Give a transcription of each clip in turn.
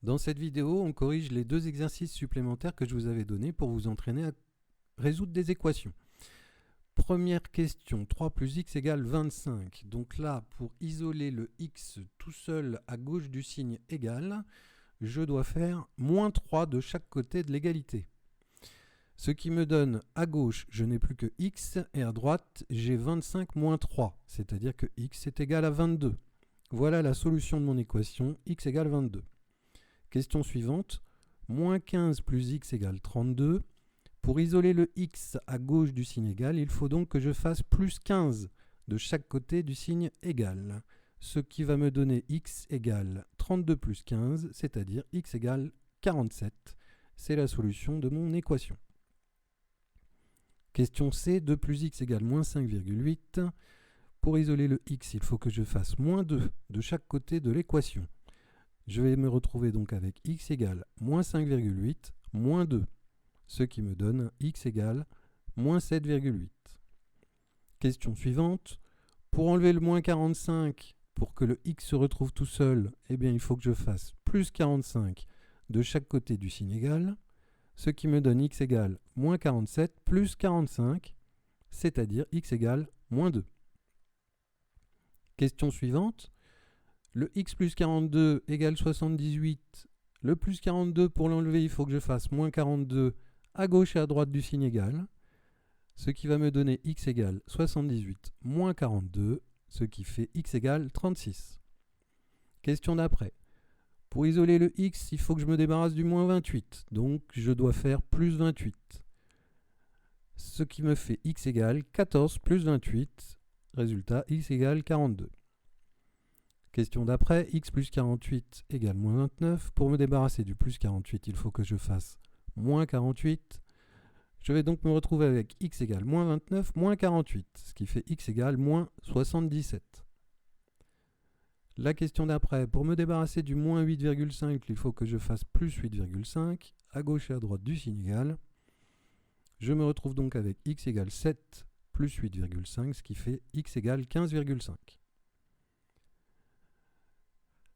Dans cette vidéo, on corrige les deux exercices supplémentaires que je vous avais donnés pour vous entraîner à résoudre des équations. Première question, 3 plus x égale 25. Donc là, pour isoler le x tout seul à gauche du signe égal, je dois faire moins 3 de chaque côté de l'égalité. Ce qui me donne à gauche, je n'ai plus que x, et à droite, j'ai 25 moins 3, c'est-à-dire que x est égal à 22. Voilà la solution de mon équation, x égale 22. Question suivante, moins 15 plus x égale 32. Pour isoler le x à gauche du signe égal, il faut donc que je fasse plus 15 de chaque côté du signe égal. Ce qui va me donner x égale 32 plus 15, c'est-à-dire x égale 47. C'est la solution de mon équation. Question C, 2 plus x égale moins 5,8. Pour isoler le x, il faut que je fasse moins 2 de chaque côté de l'équation. Je vais me retrouver donc avec x égale moins 5,8 moins 2, ce qui me donne x égale moins 7,8. Question suivante. Pour enlever le moins 45, pour que le x se retrouve tout seul, eh bien, il faut que je fasse plus 45 de chaque côté du signe égal, ce qui me donne x égale moins 47 plus 45, c'est-à-dire x égale moins 2. Question suivante. Le x plus 42 égale 78. Le plus 42, pour l'enlever, il faut que je fasse moins 42 à gauche et à droite du signe égal, ce qui va me donner x égale 78 moins 42, ce qui fait x égale 36. Question d'après. Pour isoler le x, il faut que je me débarrasse du moins 28, donc je dois faire plus 28, ce qui me fait x égale 14 plus 28, résultat x égale 42. Question d'après, x plus 48 égale moins 29. Pour me débarrasser du plus 48, il faut que je fasse moins 48. Je vais donc me retrouver avec x égale moins 29 moins 48, ce qui fait x égale moins 77. La question d'après, pour me débarrasser du moins 8,5, il faut que je fasse plus 8,5 à gauche et à droite du signe égal. Je me retrouve donc avec x égale 7 plus 8,5, ce qui fait x égale 15,5.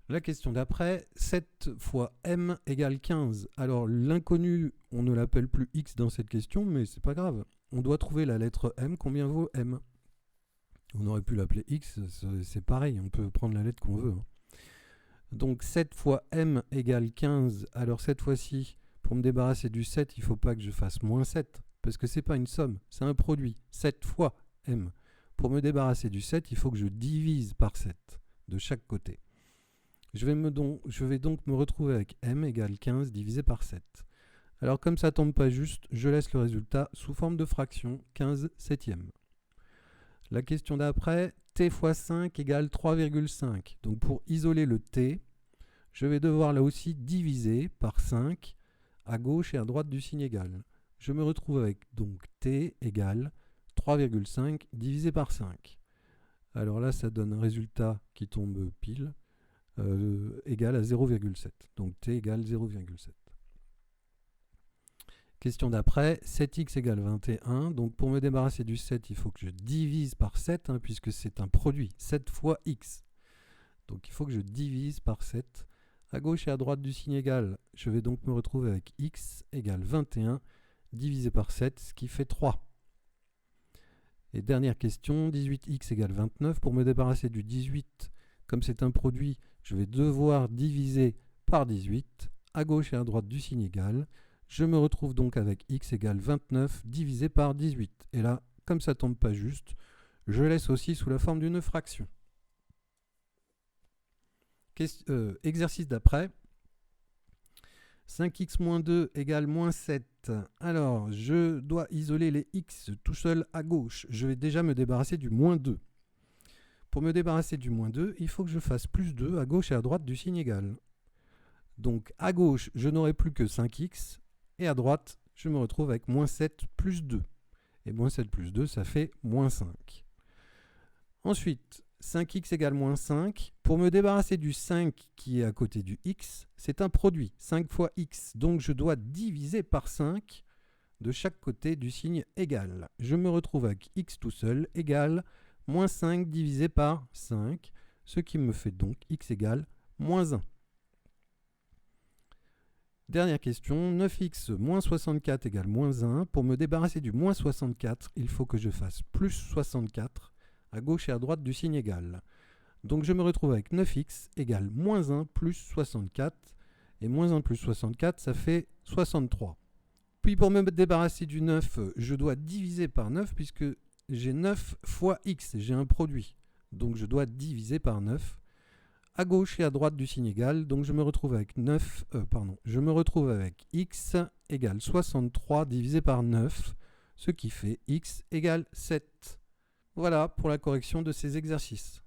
La question d'après, 7 fois m égale 15. Alors l'inconnu, on ne l'appelle plus x dans cette question, mais c'est pas grave. On doit trouver la lettre m, combien vaut m. On aurait pu l'appeler x, c'est pareil, on peut prendre la lettre qu'on veut. Donc 7 fois m égale 15. Alors cette fois-ci, pour me débarrasser du 7, il ne faut pas que je fasse moins 7, parce que ce n'est pas une somme, c'est un produit. 7 fois m. Pour me débarrasser du 7, il faut que je divise par 7 de chaque côté. Je vais donc me retrouver avec m égale 15 divisé par 7. Alors comme ça ne tombe pas juste, je laisse le résultat sous forme de fraction, 15 septièmes. La question d'après, t fois 5 égale 3,5. Donc pour isoler le t, je vais devoir là aussi diviser par 5 à gauche et à droite du signe égal. Je me retrouve avec donc t égale 3,5 divisé par 5. Alors là, ça donne un résultat qui tombe pile. Égale à 0,7. Donc t égale 0,7. Question d'après, 7x égale 21. Donc pour me débarrasser du 7, il faut que je divise par 7, puisque c'est un produit. 7 fois x. Donc il faut que je divise par 7. À gauche et à droite du signe égal, je vais donc me retrouver avec x égale 21 divisé par 7, ce qui fait 3. Et dernière question, 18x égale 29. Pour me débarrasser du 18, comme c'est un produit, je vais devoir diviser par 18, à gauche et à droite du signe égal. Je me retrouve donc avec x égale 29 divisé par 18. Et là, comme ça ne tombe pas juste, je laisse aussi sous la forme d'une fraction. Exercice d'après. 5x moins 2 égale moins 7. Alors, je dois isoler les x tout seul à gauche. Je vais déjà me débarrasser du moins 2. Pour me débarrasser du moins 2, il faut que je fasse plus 2 à gauche et à droite du signe égal. Donc à gauche, je n'aurai plus que 5x, et à droite, je me retrouve avec moins 7 plus 2. Et moins 7 plus 2, ça fait moins 5. Ensuite, 5x égale moins 5. Pour me débarrasser du 5 qui est à côté du x, c'est un produit, 5 fois x. Donc je dois diviser par 5 de chaque côté du signe égal. Je me retrouve avec x tout seul égale moins 5 divisé par 5, ce qui me fait donc x égale moins 1. Dernière question, 9x moins 64 égale moins 1. Pour me débarrasser du moins 64, il faut que je fasse plus 64 à gauche et à droite du signe égal. Donc je me retrouve avec 9x égale moins 1 plus 64. Et moins 1 plus 64, ça fait 63. Puis pour me débarrasser du 9, je dois diviser par 9 puisque j'ai 9 fois x, j'ai un produit. Donc je dois diviser par 9 à gauche et à droite du signe égal. Donc je me retrouve avec x égale 63 divisé par 9, ce qui fait x égale 7. Voilà pour la correction de ces exercices.